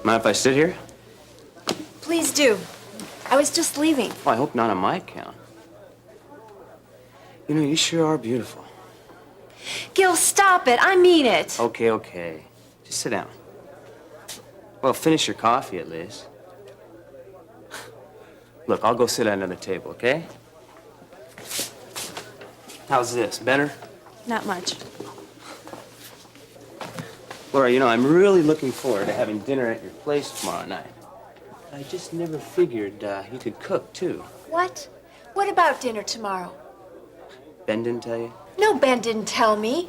Mind if I sit here? Please do. I was just leaving. Oh, I hope not on my account. You know, you sure are beautiful. Gil, stop it. I mean it. Okay, okay. Just sit down. Well, finish your coffee at least. Look, I'll go sit at another table, okay? How's this? Better? Not much. Laura, you know, I'm really looking forward to having dinner at your place tomorrow night. I just never figured you could cook, too. What? What about dinner tomorrow? Ben didn't tell you? No, Ben didn't tell me.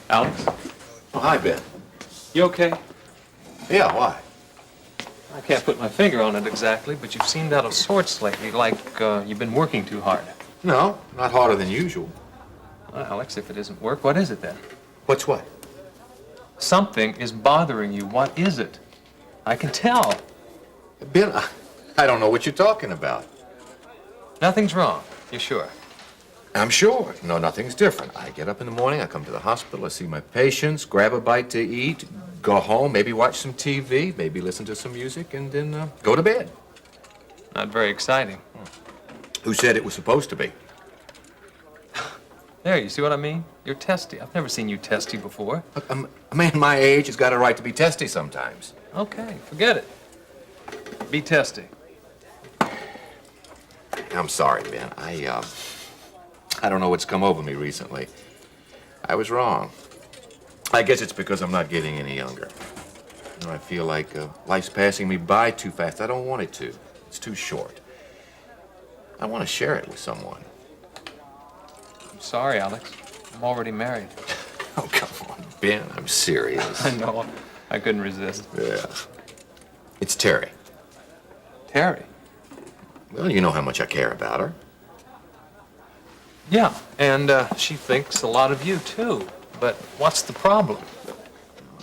Alex? Oh, hi, Ben. You okay? Yeah, why? I can't put my finger on it exactly, but you've seemed out of sorts lately, like you've been working too hard. No, not harder than usual. Well, Alex, if it isn't work, what is it then? What's what? Something is bothering you. What is it? I can tell. Ben, I don't know what you're talking about. Nothing's wrong. You're sure? I'm sure. No, nothing's different. I get up in the morning, I come to the hospital, I see my patients, grab a bite to eat, go home, maybe watch some TV, maybe listen to some music, and then go to bed. Not very exciting. Who said it was supposed to be? There, you see what I mean? You're testy. I've never seen you testy before. Look, a man my age has got a right to be testy sometimes. Okay, forget it. Be testy. I'm sorry, Ben. I don't know what's come over me recently. I was wrong. I guess it's because I'm not getting any younger. You know, I feel like life's passing me by too fast. I don't want it to. It's too short. I want to share it with someone. I'm sorry, Alex. I'm already married. Oh, come on, Ben. I'm serious. I know. I couldn't resist. Yeah. It's Terry. Terry? Well, you know how much I care about her. Yeah, and she thinks a lot of you, too. But what's the problem?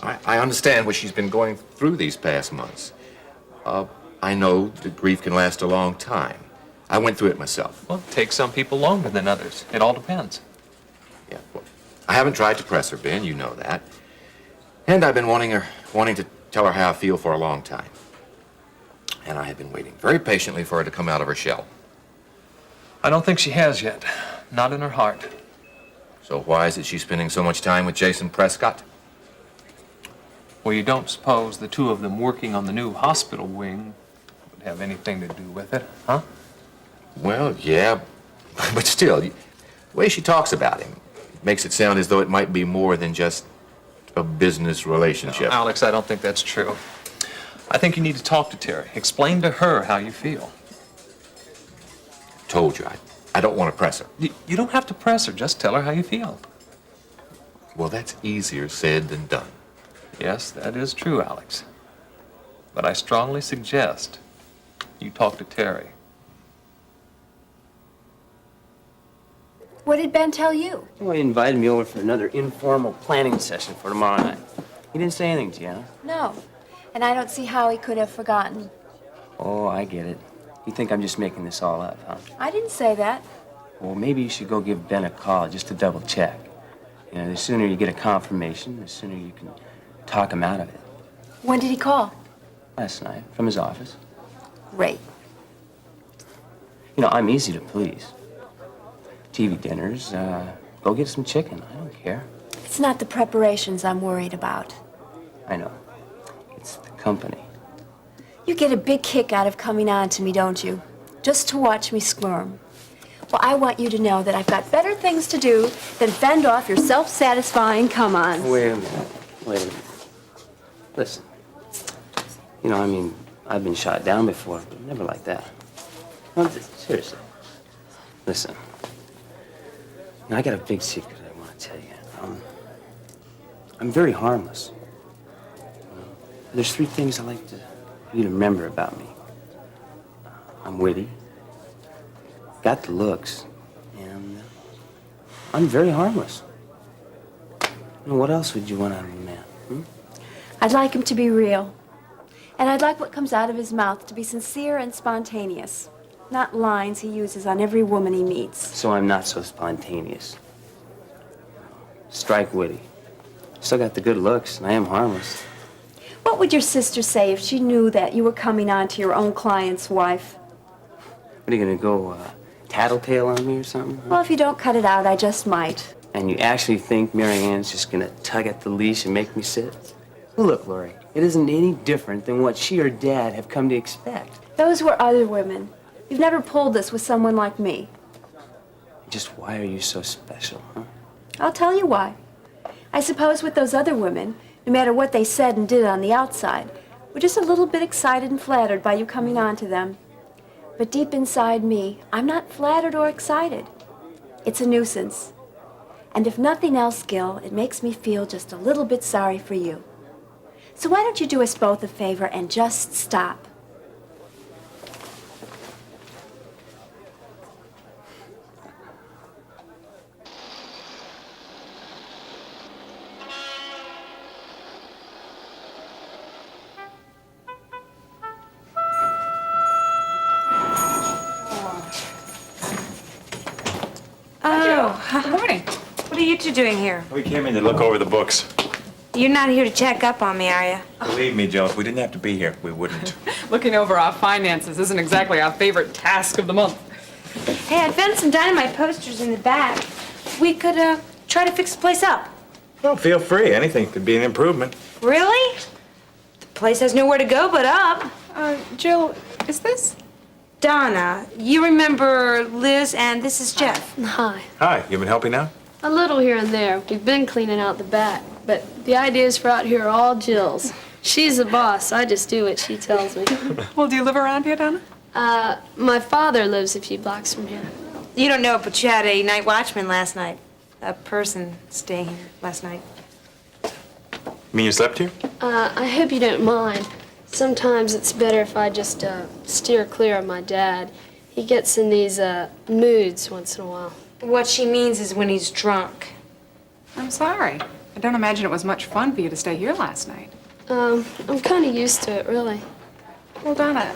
I understand what she's been going through these past months. I know that grief can last a long time. I went through it myself. Well, it takes some people longer than others. It all depends. Yeah, well, I haven't tried to press her, Ben, you know that. And I've been wanting to tell her how I feel for a long time. And I have been waiting very patiently for her to come out of her shell. I don't think she has yet. Not in her heart. So why is it she's spending so much time with Jason Prescott? Well, you don't suppose the two of them working on the new hospital wing would have anything to do with it, huh? Well, yeah, but still, the way she talks about him makes it sound as though it might be more than just a business relationship. No, Alex, I don't think that's true. I think you need to talk to Terry. Explain to her how you feel. Told you, I don't want to press her. You don't have to press her. Just tell her how you feel. Well, that's easier said than done. Yes, that is true, Alex. But I strongly suggest you talk to Terry. What did Ben tell you? Well, he invited me over for another informal planning session for tomorrow night. He didn't say anything to you, huh? No. And I don't see how he could have forgotten. Oh, I get it. You think I'm just making this all up, huh? I didn't say that. Well, maybe you should go give Ben a call just to double check. You know, the sooner you get a confirmation, the sooner you can talk him out of it. When did he call? Last night, from his office. Great. You know, I'm easy to please. TV dinners, go get some chicken. I don't care. It's not the preparations I'm worried about. I know. It's the company. You get a big kick out of coming on to me, don't you? Just to watch me squirm. Well, I want you to know that I've got better things to do than fend off your self-satisfying come-ons. Wait a minute. Wait a minute. Listen. You know, I mean, I've been shot down before, but never like that. No, seriously. Listen. You know, I got a big secret I want to tell you. I'm very harmless. There's 3 things I like you to remember about me. I'm witty, got the looks, and I'm very harmless. You know, what else would you want out of a man? Hmm? I'd like him to be real. And I'd like what comes out of his mouth to be sincere and spontaneous, not lines he uses on every woman he meets. So I'm not so spontaneous. Strike witty. Still got the good looks, and I am harmless. What would your sister say if she knew that you were coming on to your own client's wife? What, are you gonna go tattletale on me or something? Huh? Well, if you don't cut it out, I just might. And you actually think Mary Ann's just gonna tug at the leash and make me sit? Well, look, Lori, it isn't any different than what she or Dad have come to expect. Those were other women. You've never pulled this with someone like me. Just why are you so special, huh? I'll tell you why. I suppose with those other women, no matter what they said and did on the outside, we're just a little bit excited and flattered by you coming on to them. But deep inside me, I'm not flattered or excited. It's a nuisance. And if nothing else, Gil, it makes me feel just a little bit sorry for you. So why don't you do us both a favor and just stop? Good morning. What are you two doing here? We came in to look over the books. You're not here to check up on me, are you? Believe me, Jill, if we didn't have to be here, we wouldn't. Looking over our finances isn't exactly our favorite task of the month. Hey, I found some dynamite posters in the back. We could, try to fix the place up. Well, feel free. Anything could be an improvement. Really? The place has nowhere to go but up. Jill, is this? Donna, you remember Liz, and this is Jeff. Hi. Hi, you been helping out? A little here and there. We've been cleaning out the back, but the ideas for out here are all Jill's. She's the boss. I just do what she tells me. Well, do you live around here, Donna? My father lives a few blocks from here. You don't know, but you had a night watchman last night. A person staying here last night. You mean you slept here? I hope you don't mind. Sometimes it's better if I just steer clear of my dad. He gets in these moods once in a while. What she means is when he's drunk. I'm sorry. I don't imagine it was much fun for you to stay here last night. I'm kind of used to it, really. Well, Donna,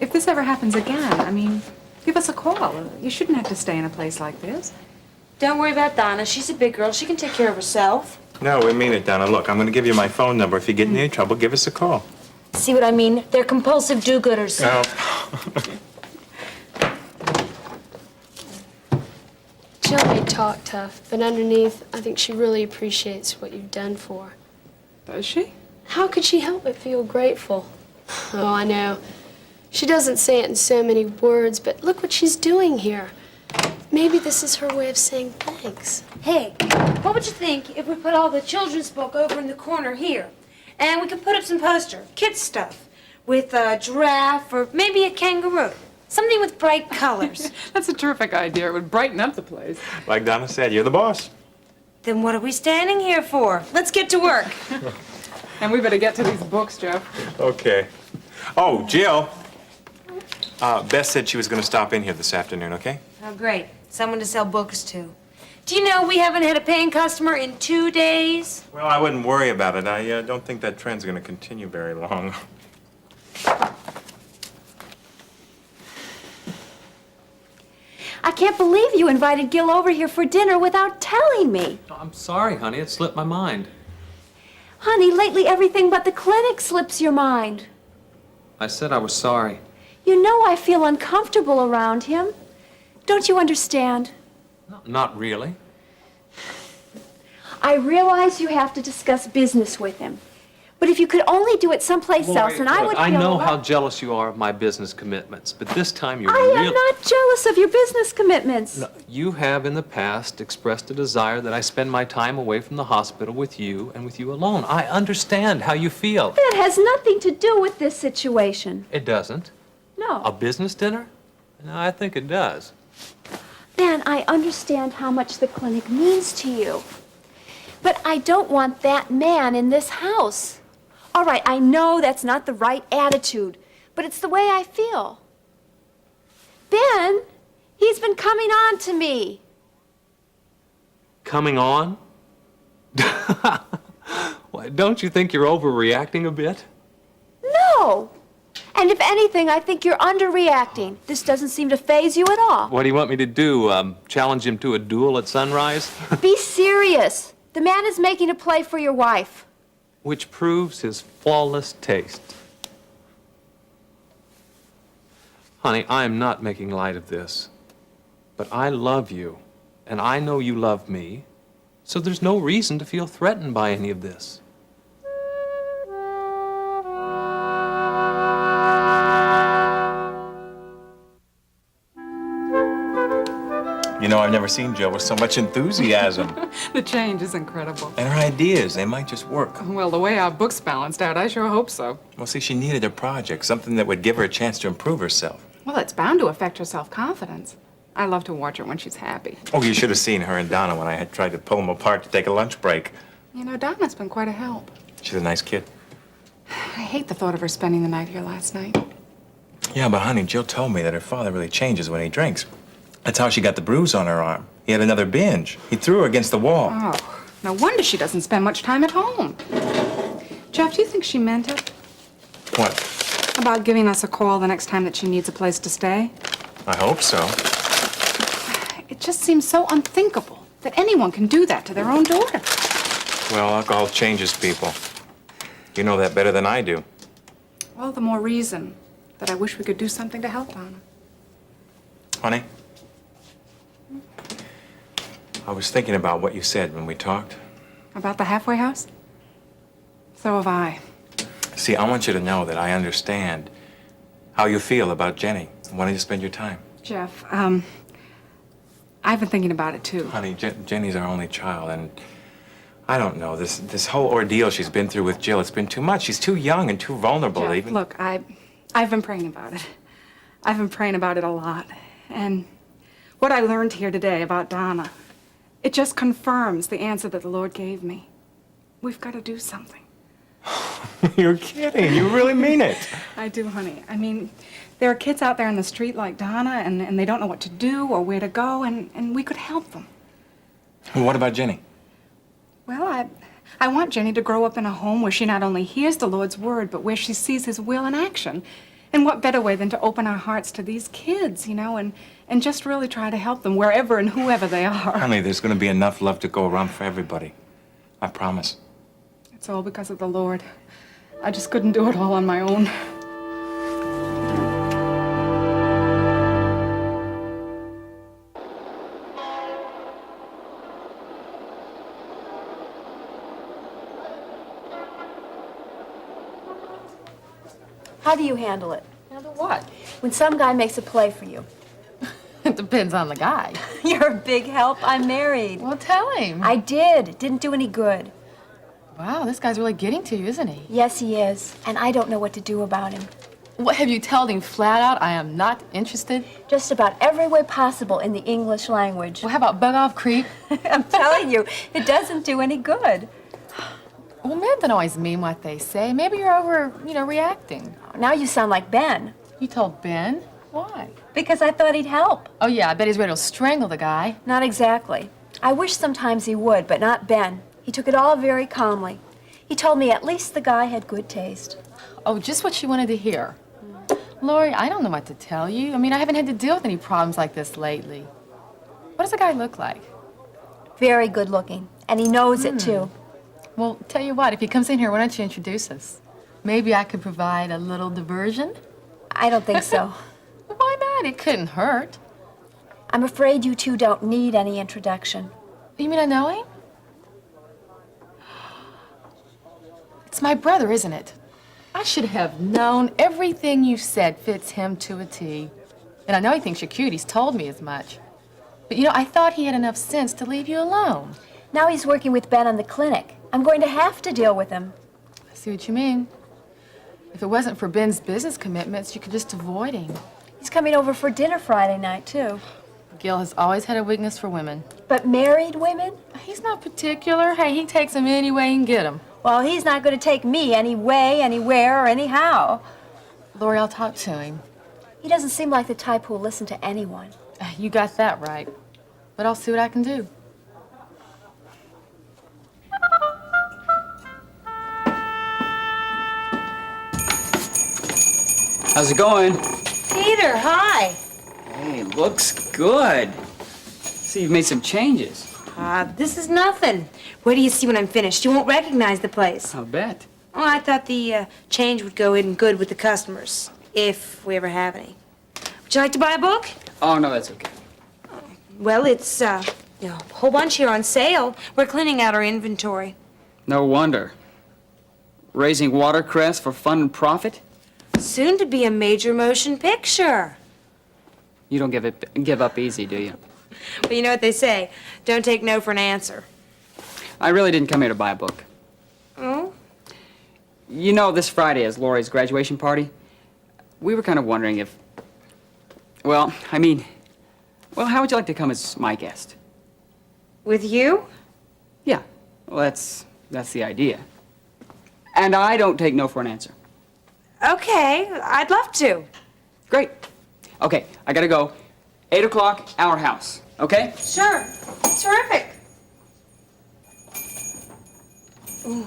if this ever happens again, I mean, give us a call. You shouldn't have to stay in a place like this. Don't worry about Donna. She's a big girl. She can take care of herself. No, we mean it, Donna. Look, I'm going to give you my phone number. If you get in any trouble, give us a call. See what I mean? They're compulsive do-gooders. No. Jill may talk tough, but underneath, I think she really appreciates what you've done for her. Does she? How could she help but feel grateful? Oh, I know. She doesn't say it in so many words, but look what she's doing here. Maybe this is her way of saying thanks. Hey, what would you think if we put all the children's book over in the corner here? And we could put up some poster, kids stuff, with a giraffe or maybe a kangaroo. Something with bright colors. That's a terrific idea. It would brighten up the place. Like Donna said, you're the boss. Then what are we standing here for? Let's get to work. And we better get to these books, Jeff. Okay. Oh, Jill. Beth said she was going to stop in here this afternoon, okay? Oh, great. Someone to sell books to. Do you know we haven't had a paying customer in 2 days? Well, I wouldn't worry about it. I don't think that trend's going to continue very long. I can't believe you invited Gil over here for dinner without telling me. I'm sorry, honey. It slipped my mind. Honey, lately everything but the clinic slips your mind. I said I was sorry. You know I feel uncomfortable around him. Don't you understand? No, not really. I realize you have to discuss business with him. But if you could only do it someplace else, and I would Look, feel I know a lot- how jealous you are of my business commitments, but this time you're I am not jealous of your business commitments. No, you have in the past expressed a desire that I spend my time away from the hospital with you and with you alone. I understand how you feel. That has nothing to do with this situation. It doesn't. No. A business dinner? No, I think it does. Ben, I understand how much the clinic means to you. But I don't want that man in this house. All right, I know that's not the right attitude, but it's the way I feel. Ben, he's been coming on to me. Coming on? Why, don't you think you're overreacting a bit? No. And if anything, I think you're underreacting. This doesn't seem to faze you at all. What do you want me to do? Challenge him to a duel at sunrise? Be serious. The man is making a play for your wife. Which proves his flawless taste. Honey, I am not making light of this, but I love you, and I know you love me, so there's no reason to feel threatened by any of this. You know, I've never seen Jill with so much enthusiasm. The change is incredible. And her ideas, they might just work. Well, the way our book's balanced out, I sure hope so. Well, see, she needed a project, something that would give her a chance to improve herself. Well, it's bound to affect her self-confidence. I love to watch her when she's happy. Oh, you should have seen her and Donna when I had tried to pull them apart to take a lunch break. You know, Donna's been quite a help. She's a nice kid. I hate the thought of her spending the night here last night. Yeah, but honey, Jill told me that her father really changes when he drinks. That's how she got the bruise on her arm. He had another binge. He threw her against the wall. Oh, no wonder she doesn't spend much time at home. Jeff, do you think she meant it? What? About giving us a call the next time that she needs a place to stay? I hope so. It just seems so unthinkable that anyone can do that to their own daughter. Well, alcohol changes people. You know that better than I do. All the more reason that I wish we could do something to help Donna. Honey? I was thinking about what you said when we talked. About the halfway house? So have I. See, I want you to know that I understand how you feel about Jenny and wanting to spend your time. Jeff, I've been thinking about it too. Honey, Jenny's our only child, and I don't know, this whole ordeal she's been through with Jill, it's been too much. She's too young and too vulnerable Jeff, even. look, I've been praying about it. I've been praying about it a lot. And what I learned here today about Donna, it just confirms the answer that the Lord gave me. We've got to do something. You're kidding. You really mean it. I do, honey. I mean, there are kids out there in the street like Donna, and they don't know what to do or where to go, and we could help them. Well, what about Jenny? Well, I want Jenny to grow up in a home where she not only hears the Lord's word, but where she sees his will in action. And what better way than to open our hearts to these kids, you know, and just really try to help them wherever and whoever they are. Honey, there's going to be enough love to go around for everybody. I promise. It's all because of the Lord. I just couldn't do it all on my own. How do you handle it? Handle what? When some guy makes a play for you. It depends on the guy. You're a big help. I'm married. Well, tell him. I did. It didn't do any good. Wow, this guy's really getting to you, isn't he? Yes, he is. And I don't know what to do about him. What, have you told him flat out, I am not interested? Just about every way possible in the English language. Well, how about bug off, creep? I'm telling you, it doesn't do any good. Well, men don't always mean what they say. Maybe you're over, reacting. Now you sound like Ben. You told Ben? Why? Because I thought he'd help. Oh, yeah, I bet he's ready to strangle the guy. Not exactly. I wish sometimes he would, but not Ben. He took it all very calmly. He told me at least the guy had good taste. Oh, just what she wanted to hear. Lori, I don't know what to tell you. I mean, I haven't had to deal with any problems like this lately. What does the guy look like? Very good looking. And he knows it, too. Well, tell you what, if he comes in here, why don't you introduce us? Maybe I could provide a little diversion? I don't think so. Why not? It couldn't hurt. I'm afraid you two don't need any introduction. You mean I know him? It's my brother, isn't it? I should have known everything you said fits him to a T. And I know he thinks you're cute. He's told me as much. But you know, I thought he had enough sense to leave you alone. Now he's working with Ben on the clinic. I'm going to have to deal with him. I see what you mean. If it wasn't for Ben's business commitments, you could just avoid him. He's coming over for dinner Friday night, too. Gil has always had a weakness for women. But married women? He's not particular. Hey, he takes them any way he can get them. Well, he's not going to take me any way, anywhere, or anyhow. Lori, I'll talk to him. He doesn't seem like the type who'll listen to anyone. You got that right. But I'll see what I can do. How's it going? Peter, hi. Hey, looks good. See, you've made some changes. This is nothing. Wait till you see when I'm finished. You won't recognize the place. I'll bet. Oh, I thought the change would go in good with the customers, if we ever have any. Would you like to buy a book? Oh, no, that's okay. Well, it's a whole bunch here on sale. We're cleaning out our inventory. No wonder. Raising watercress for fun and profit? Soon to be a major motion picture. You don't give up easy, do you? Well, you know what they say. Don't take no for an answer. I really didn't come here to buy a book. Oh? You know, this Friday is Lori's graduation party. We were kind of wondering if... Well, how would you like to come as my guest? With you? Yeah, well, that's the idea. And I don't take no for an answer. Okay, I'd love to. Great. Okay, I gotta go. 8 o'clock, our house, okay? Sure. Terrific. Ooh.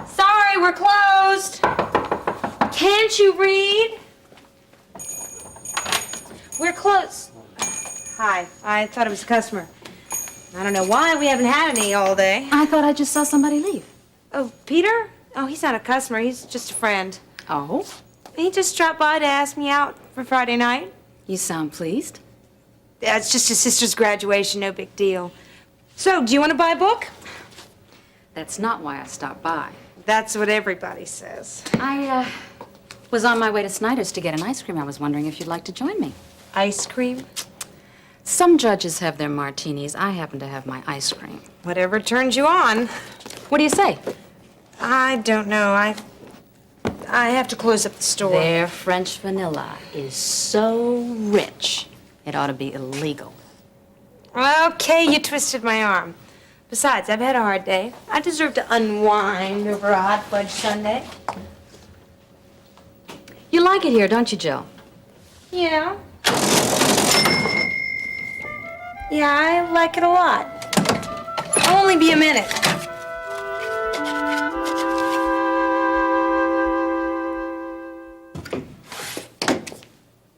Sorry, we're closed. Can't you read? We're closed. Hi, I thought it was a customer. I don't know why we haven't had any all day. I thought I just saw somebody leave. Oh, Peter? Oh, he's not a customer. He's just a friend. Oh? He just dropped by to ask me out for Friday night. You sound pleased. Yeah, it's just his sister's graduation, no big deal. So, do you want to buy a book? That's not why I stopped by. That's what everybody says. I was on my way to Snyder's to get an ice cream. I was wondering if you'd like to join me. Ice cream? Some judges have their martinis. I happen to have my ice cream. Whatever turns you on. What do you say? I don't know. I have to close up the store. Their French vanilla is so rich, it ought to be illegal. Okay, you twisted my arm. Besides, I've had a hard day. I deserve to unwind over a hot fudge sundae. You like it here, don't you, Jill? Yeah. Yeah, I like it a lot. I'll only be a minute.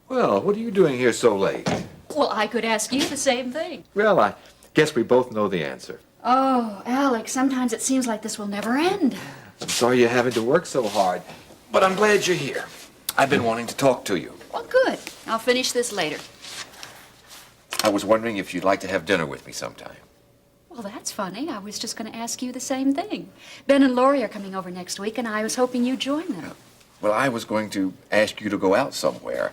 Well, what are you doing here so late? Well, I could ask you the same thing. Well, I guess we both know the answer. Oh, Alex, sometimes it seems like this will never end. I'm sorry you're having to work so hard, but I'm glad you're here. I've been wanting to talk to you. Well, good. I'll finish this later. I was wondering if you'd like to have dinner with me sometime. Well, that's funny. I was just going to ask you the same thing. Ben and Lori are coming over next week, and I was hoping you'd join them. Well, I was going to ask you to go out somewhere.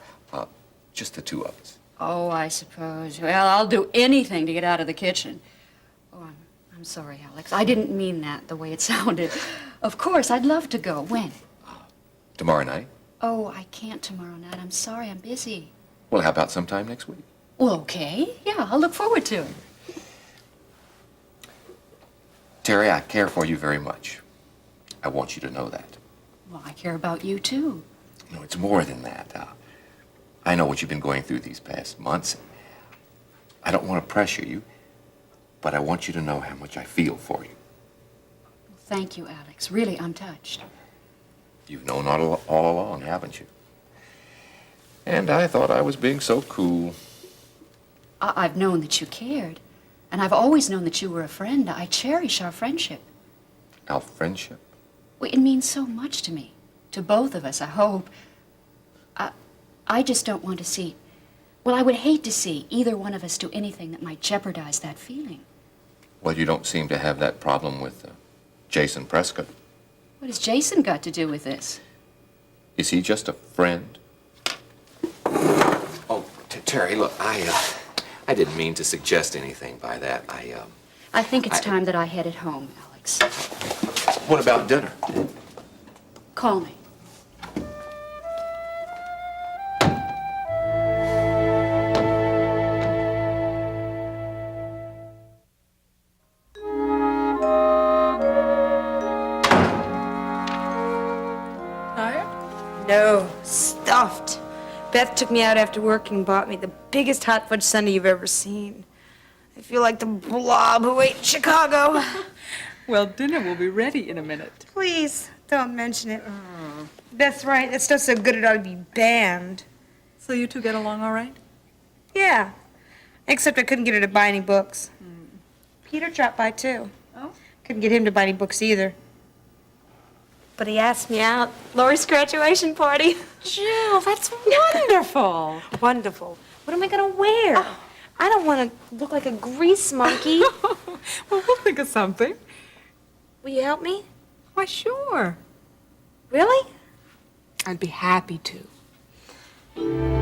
Just the two of us. Oh, I suppose. Well, I'll do anything to get out of the kitchen. Oh, I'm sorry, Alex. I didn't mean that the way it sounded. Of course, I'd love to go. When? Tomorrow night? Oh, I can't tomorrow night. I'm sorry. I'm busy. Well, how about sometime next week? Well, okay. Yeah, I'll look forward to it. Terry, I care for you very much. I want you to know that. Well, I care about you, too. No, it's more than that. I know what you've been going through these past months. I don't want to pressure you, but I want you to know how much I feel for you. Thank you, Alex. Really, I'm touched. You've known all along, haven't you? And I thought I was being so cool. I've known that you cared, and I've always known that you were a friend. I cherish our friendship. Our friendship? Well, it means so much to me, to both of us, I hope. I just don't want to see Well, I would hate to see either one of us do anything that might jeopardize that feeling. Well, you don't seem to have that problem with Jason Prescott. What has Jason got to do with this? Is he just a friend? Oh, Terry, look, I didn't mean to suggest anything by that. I think it's time that I headed home, Alex. What about dinner? Call me. No, stuffed. Beth took me out after work and bought me the biggest hot fudge sundae you've ever seen. I feel like the blob who ate in Chicago. Well, dinner will be ready in a minute. Please, don't mention it. Beth's right. That stuff's so good it ought to be banned. So you two get along all right? Yeah, except I couldn't get her to buy any books. Peter dropped by, too. Oh? Couldn't get him to buy any books either. But he asked me out. Lori's graduation party. Jill, that's wonderful. Wonderful. What am I going to wear? I don't want to look like a grease monkey. Well, we'll think of something. Will you help me? Why, sure. Really? I'd be happy to.